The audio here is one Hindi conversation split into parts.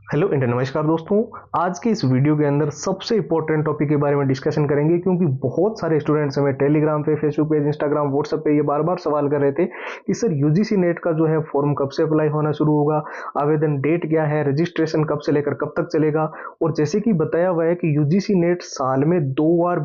हेलो इंटर नमस्कार दोस्तों। आज के इस वीडियो के अंदर सबसे इंपॉर्टेंट टॉपिक के बारे में डिस्कशन करेंगे, क्योंकि बहुत सारे स्टूडेंट्स हमें टेलीग्राम पे, फेसबुक पे, इंस्टाग्राम, व्हाट्सएप पे ये बार बार सवाल कर रहे थे कि सर यूजीसी नेट का जो है फॉर्म कब से अप्लाई होना शुरू होगा, आवेदन डेट क्या है, रजिस्ट्रेशन कब से लेकर कब तक चलेगा। और जैसे कि बताया हुआ है कि यूजीसी नेट साल में 2 बार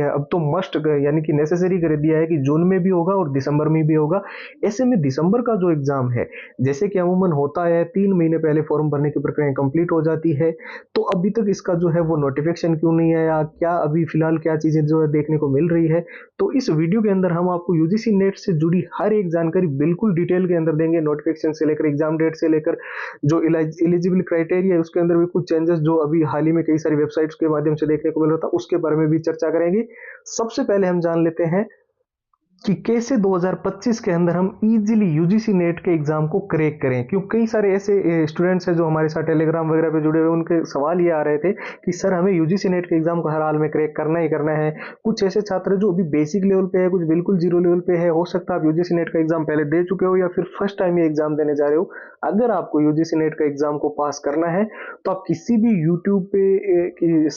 अब तो मस्ट यानी कि नेसेसरी कर दिया है कि जून में भी होगा और दिसंबर में भी होगा। ऐसे में दिसंबर का जो एग्जाम है, जैसे कि अमूमन होता है 3 महीने पहले फॉर्म भरने की प्रक्रिया कंप्लीट हो जाती है, तो अभी तक इसका जो है वो नोटिफिकेशन क्यों नहीं आया, क्या अभी फिलहाल क्या चीजें जो है देखने को मिल रही है। तो इस वीडियो के अंदर हम आपको यूजीसी नेट से जुड़ी हर एक जानकारी बिल्कुल डिटेल के अंदर देंगे। नोटिफिकेशन से लेकर एग्जाम डेट से लेकर जो एलिजिबल क्राइटेरिया है उसके अंदर भी कुछ चेंजेस जो अभी हाल ही में कई सारी वेबसाइट्स के माध्यम से देखने को मिल रहा था, उसके बारे में भी चर्चा करेंगे। सबसे पहले हम जान लेते हैं कि कैसे 2025 के अंदर हम इजीली यूजीसी नेट के एग्जाम को क्रैक करें। क्यों कई सारे ऐसे स्टूडेंट्स हैं जो हमारे साथ टेलीग्राम वगैरह पे जुड़े हुए, उनके सवाल ये आ रहे थे कि सर हमें यूजीसी नेट के एग्जाम को हर हाल में क्रैक करना ही करना है। कुछ ऐसे छात्र जो अभी बेसिक लेवल पे है, कुछ बिल्कुल जीरो लेवल पे है, हो सकता है आप यूजीसी नेट का एग्जाम पहले दे चुके हो या फिर फर्स्ट टाइम ये एग्जाम देने जा रहे हो। अगर आपको यूजीसी नेट का एग्जाम को पास करना है तो आप किसी भी यूट्यूब पे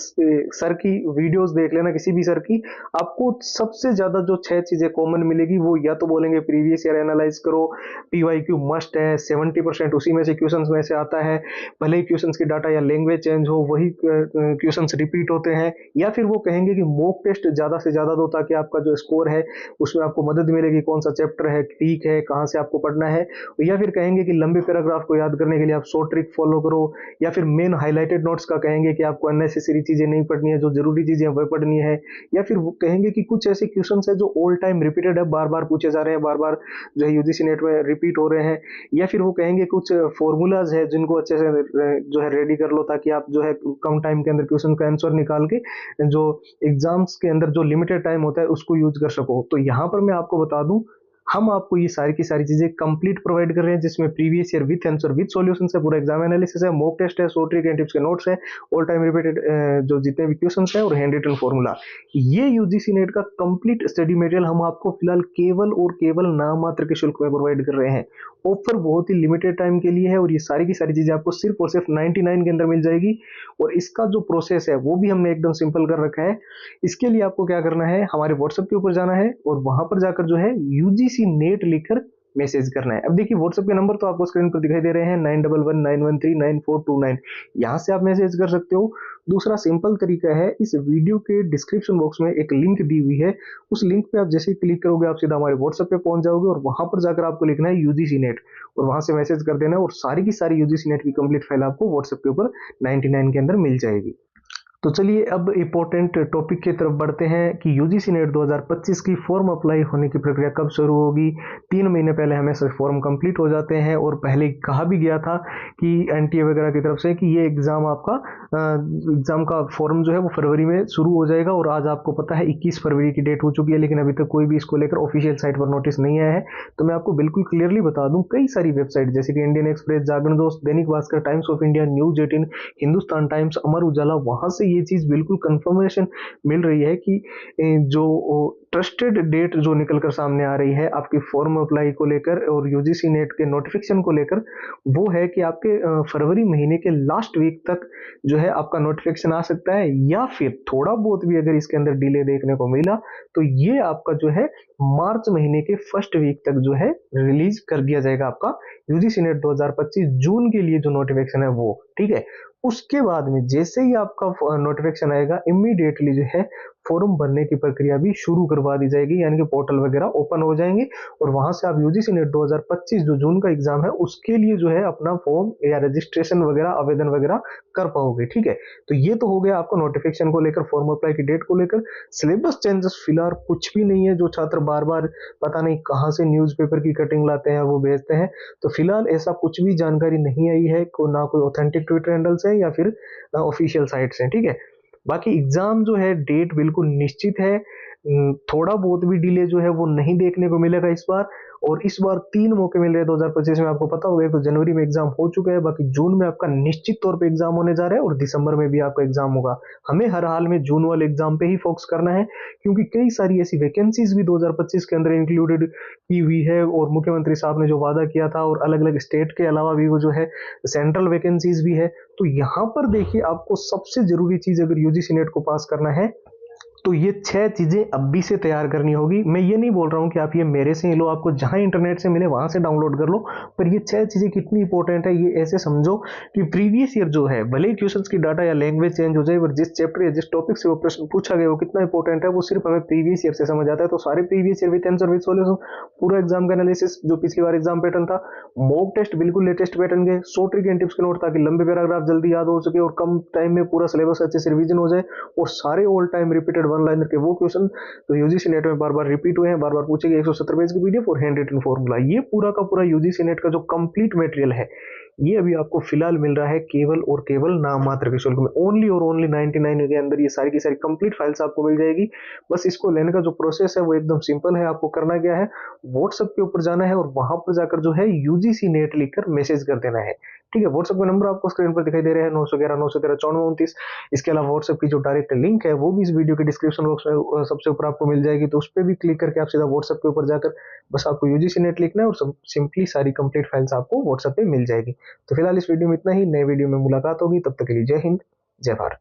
सर की वीडियोस देख लेना, किसी भी सर की। आपको सबसे ज्यादा जो 6 चीजें कॉमन मिलेगी वो या तो बोलेंगे प्रीवियस ईयर एनालाइज करो, पीवाईक्यू मस्ट है, 70% उसी में से क्वेश्चंस में से आता है, भले ही क्वेश्चंस की डाटा या लैंग्वेज चेंज हो वही क्वेश्चंस रिपीट होते हैं। या फिर वो कहेंगे कि मॉक टेस्ट ज्यादा से ज्यादा दो ताकि आपका जो स्कोर है उसमें आपको मदद मिलेगी, कौन सा चैप्टर है, वीक है, कहाँ से आपको पढ़ना है। या फिर कहेंगे कि लंबे पैराग्राफ को याद करने के लिए आप शॉर्ट ट्रिक फॉलो करो। या फिर मेन हाईलाइटेड नोट्स का कहेंगे कि आपको अननेसेसरी चीजें नहीं पढ़नी है, जो जरूरी चीजें वह पढ़नी है। या फिर वो कहेंगे कि कुछ ऐसे क्वेश्चन है जो ऑल टाइम रिपीटेड है, बार बार पूछे जा रहे हैं, बार बार जो है यूजीसी नेट में रिपीट हो रहे हैं। या फिर वो कहेंगे कुछ फॉर्मूलाज है जिनको अच्छे से जो है रेडी कर लो ताकि आप जो है कम टाइम के अंदर क्वेश्चन का आंसर निकाल के जो एग्जाम्स के अंदर जो लिमिटेड टाइम होता है उसको यूज कर सको। तो यहाँ पर मैं आपको बता दूं, हम आपको ये सारी की सारी चीजें कंप्लीट प्रोवाइड कर रहे हैं, जिसमें previous year with answer with solution है, पूरा एग्जाम एनालिसिस है, मॉक टेस्ट है, शॉर्ट ट्रिक एंड टिप्स के नोट्स है, ऑल टाइम रिपीटेड जो जितने भी क्वेश्चंस है और हैंड रिटन फॉर्मूला। ये यूजीसी नेट का कंप्लीट स्टडी मटेरियल हम आपको फिलहाल केवल और केवल नाम मात्र के शुल्क में प्रोवाइड कर रहे हैं। ऑफर बहुत ही लिमिटेड टाइम के लिए है और ये सारी की सारी चीजें आपको सिर्फ और सिर्फ 99 के अंदर मिल जाएगी। और इसका जो प्रोसेस है वो भी हमने एकदम सिंपल कर रखा है। इसके लिए आपको क्या करना है, हमारे व्हाट्सएप के ऊपर जाना है और वहां पर जाकर जो है यूजीसी नेट लिखकर मैसेज करना है। अब देखिए व्हाट्सएप के नंबर तो आपको स्क्रीन पर दिखाई दे रहे हैं, 9119139429। यहाँ से आप मैसेज कर सकते हो। दूसरा सिंपल तरीका है, इस वीडियो के डिस्क्रिप्शन बॉक्स में एक लिंक दी हुई है, उस लिंक पे आप जैसे ही क्लिक करोगे आप सीधा हमारे व्हाट्सएप पे पहुंच जाओगे और वहां पर जाकर आपको लिखना है यूजीसी नेट और वहां से मैसेज कर देना है और सारी की सारी यूजीसी नेट की कंप्लीट फाइल आपको व्हाट्सएप के ऊपर 99 के अंदर मिल जाएगी। तो चलिए अब इंपॉर्टेंट टॉपिक की तरफ बढ़ते हैं कि यूजीसी नेट 2025 की फॉर्म अप्लाई होने की प्रक्रिया कब शुरू होगी। 3 महीने पहले हमें फॉर्म कंप्लीट हो जाते हैं और पहले कहा भी गया था कि एनटीए वगैरह की तरफ से कि ये एग्जाम आपका एग्जाम का फॉर्म जो है वो फरवरी में शुरू हो जाएगा। और आज आपको पता है 21 फरवरी की डेट हो चुकी है, लेकिन अभी तक कोई भी इसको लेकर ऑफिशियल साइट पर नोटिस नहीं आया है। तो मैं आपको बिल्कुल क्लियरली बता दूं, कई सारी वेबसाइट जैसे कि इंडियन एक्सप्रेस, जागरण दोस्त, Dainik Bhaskar, times of India, news 18, Hindustan times, Amar Ujala, वहां से ये चीज बिल्कुल कंफर्मेशन मिल रही है कि जो ट्रस्टेड डेट जो निकलकर सामने आ रही है आपकी फॉर्म अप्लाई को लेकर और यूजीसी नेट के नोटिफिकेशन को लेकर, वो है कि आपके फरवरी महीने के लास्ट वीक तक जो है आपका नोटिफिकेशन आ सकता है। या फिर थोड़ा बहुत भी अगर इसके अंदर डिले देखने को मिला तो ये आपका जो है मार्च महीने के फर्स्ट वीक तक जो है रिलीज कर दिया जाएगा आपका यूजीसी नेट 2025 जून के लिए जो नोटिफिकेशन है वो, ठीक है। उसके बाद में जैसे ही आपका नोटिफिकेशन आएगा इमीडिएटली जो है फॉर्म भरने की प्रक्रिया भी शुरू करवा दी जाएगी, यानी कि पोर्टल वगैरह ओपन हो जाएंगे और वहां से आप यूजीसी नेट 2025 जो जून का एग्जाम है उसके लिए जो है अपना फॉर्म या रजिस्ट्रेशन वगैरह आवेदन वगैरह कर पाओगे, ठीक है। तो ये तो हो गया आपको नोटिफिकेशन को लेकर, फॉर्म अप्लाई की डेट को लेकर। सिलेबस चेंजेस फिलहाल कुछ भी नहीं है, जो छात्र बार बार पता नहीं कहां से न्यूज़पेपर की कटिंग लाते हैं वो भेजते हैं, तो फिलहाल ऐसा कुछ भी जानकारी नहीं आई है, ना कोई ऑथेंटिक ट्विटर हैंडल्स है या फिर ऑफिशियल साइट्स हैं, ठीक है। बाकी एग्जाम जो है डेट बिल्कुल निश्चित है, थोड़ा बहुत भी डिले जो है वो नहीं देखने को मिलेगा इस बार। और इस बार 3 मौके मिल रहे हैं 2025 में। आपको पता होगा, तो जनवरी में एग्जाम हो चुका है, बाकी जून में आपका निश्चित तौर पे एग्जाम होने जा रहा है और दिसंबर में भी आपका एग्जाम होगा। हमें हर हाल में जून वाले एग्जाम पे ही फोकस करना है, क्योंकि कई सारी ऐसी वैकेंसीज भी 2025 के अंदर इंक्लूडेड की हुई है और मुख्यमंत्री साहब ने जो वादा किया था, और अलग अलग स्टेट के अलावा भी वो जो है सेंट्रल वैकेंसीज भी है। तो यहाँ पर देखिए, आपको सबसे जरूरी चीज अगर यूजीसी नेट को पास करना है तो ये 6 चीजें अभी से तैयार करनी होगी। मैं ये नहीं बोल रहा हूं कि आप ये मेरे से ही लो, आपको जहां इंटरनेट से मिले वहां से डाउनलोड कर लो, पर ये 6 चीजें कितनी इंपॉर्टेंट है ये ऐसे समझो कि प्रीवियस ईयर जो है, भले ही क्वेश्चंस की डाटा या लैंग्वेज चेंज हो जाए, पर जिस चैप्टर या जिस टॉपिक से वो प्रश्न पूछा गया वो कितना इंपॉर्टेंट है वो सिर्फ हमें प्रीवियस ईयर से समझ आता है। तो सारे previous year with answer with solution, पूरा एग्जाम का एनालिसिस, जो पिछली बार एग्जाम पैटर्न था, मॉक टेस्ट बिल्कुल लेटेस्ट पैटर्न के, 100 ट्रिक एंड टिप्स के नोट, ताकि लंबे पैराग्राफ जल्दी याद हो सके और कम टाइम में पूरा सिलेबस अच्छे से रिवीजन हो जाए, और सारे all time repeated one liner के वो क्वेश्चन तो यूजीसी नेट में बार बार रिपीट हुए हैं, बार बार पूछेगी। 170 पेज की पीडीएफ और हैंड रिटन फॉर्मूला, ये पूरा का पूरा यूजीसी नेट का जो कंप्लीट मटेरियल है, ये अभी आपको फिलहाल मिल रहा है केवल और केवल नाम मात्र के शुल्क में। ओनली और ओनली 99 के अंदर ये सारी की सारी कंप्लीट फाइल्स आपको मिल जाएगी। बस इसको लेने का जो प्रोसेस है वो एकदम सिंपल है। आपको करना क्या है, व्हाट्सएप के ऊपर जाना है और वहां पर जाकर जो है यूजीसी नेट लिखकर मैसेज कर देना है। ठीक है, व्हाट्सएप का नंबर आपको स्क्रीन पर दिखाई दे रहा है, 911 913 9429। इसके अलावा व्हाट्सएप की जो डायरेक्ट लिंक है वो भी इस वीडियो के डिस्क्रिप्शन बॉक्स में सबसे ऊपर आपको मिल जाएगी, तो उस पर भी क्लिक करके आप सीधा व्हाट्सएप के ऊपर जाकर बस आपको यूजीसी नेट लिखना है और सिंपली सारी कंप्लीट फाइल्स आपको व्हाट्सएप पे मिल जाएगी। तो फिलहाल इस वीडियो में इतना ही, नए वीडियो में मुलाकात होगी, तब तक के लिए जय हिंद, जय भारत।